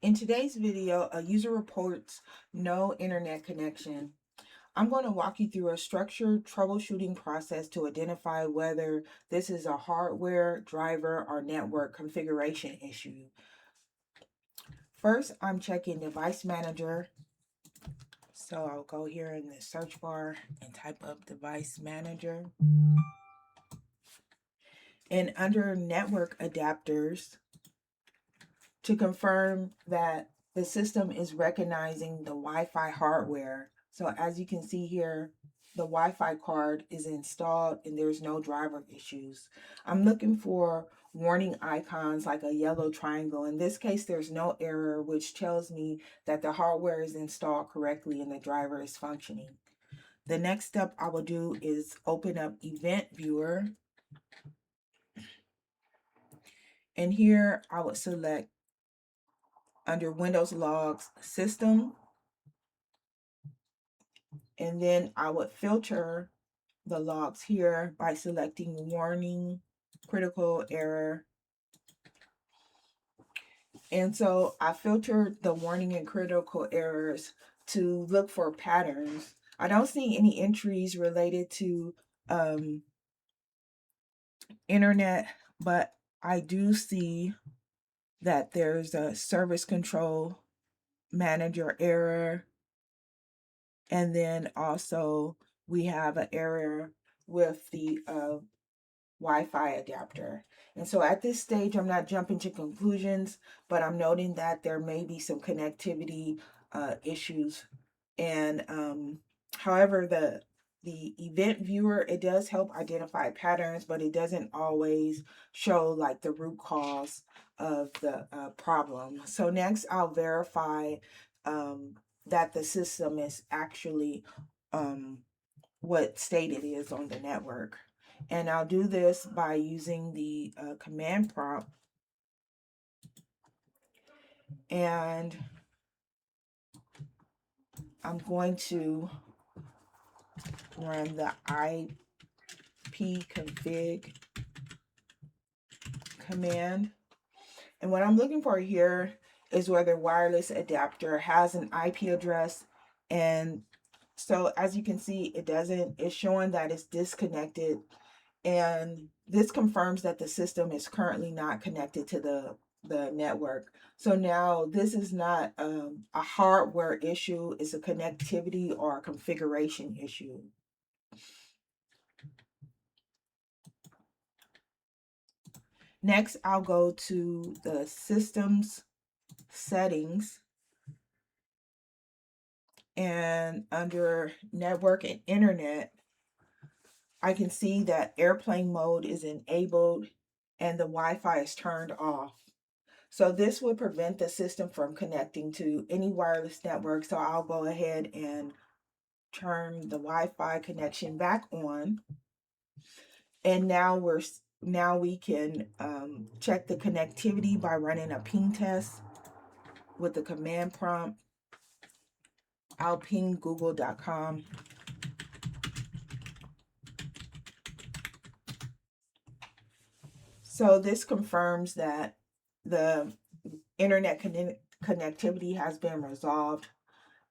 In today's video, a user reports no internet connection. I'm going to walk you through a structured troubleshooting process to identify whether this is a hardware, driver, or network configuration issue. First, I'm checking Device Manager. So I'll go here in the search bar and type up Device Manager. And under Network Adapters, to confirm that the system is recognizing the Wi-Fi hardware. So as you can see here, the Wi-Fi card is installed and there's no driver issues. I'm looking for warning icons like a yellow triangle. In this case, there's no error, which tells me that the hardware is installed correctly and the driver is functioning. The next step I will do is open up Event Viewer. And here I would select under Windows Logs System, and then I would filter the logs here by selecting warning, critical error. And so I filtered the warning and critical errors to look for patterns. I don't see any entries related to internet, but I do see that there's a service control manager error. And then also we have an error with the Wi-Fi adapter. And so at this stage, I'm not jumping to conclusions, but I'm noting that there may be some connectivity issues. And however, the event viewer, it does help identify patterns, but it doesn't always show like the root cause of the problem. So next, I'll verify that the system is actually what state it is on the network. And I'll do this by using the command prompt. And I'm going to run the ipconfig command. And what I'm looking for here is whether wireless adapter has an IP address. And so as you can see, it doesn't. It's showing that it's disconnected. And this confirms that the system is currently not connected to the network. So now this is not a hardware issue, it's a connectivity or a configuration issue. Next, I'll go to the systems settings, and under network and internet, I can see that airplane mode is enabled and the Wi-Fi is turned off. So this would prevent the system from connecting to any wireless network. So I'll go ahead and turn the Wi-Fi connection back on. And now we can check the connectivity by running a ping test with the command prompt. I'll ping google.com. So this confirms that the internet connectivity has been resolved.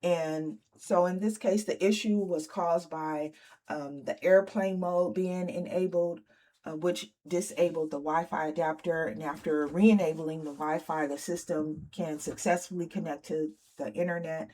And so in this case, the issue was caused by the airplane mode being enabled, which disabled the Wi-Fi adapter. And after re-enabling the Wi-Fi, the system can successfully connect to the internet.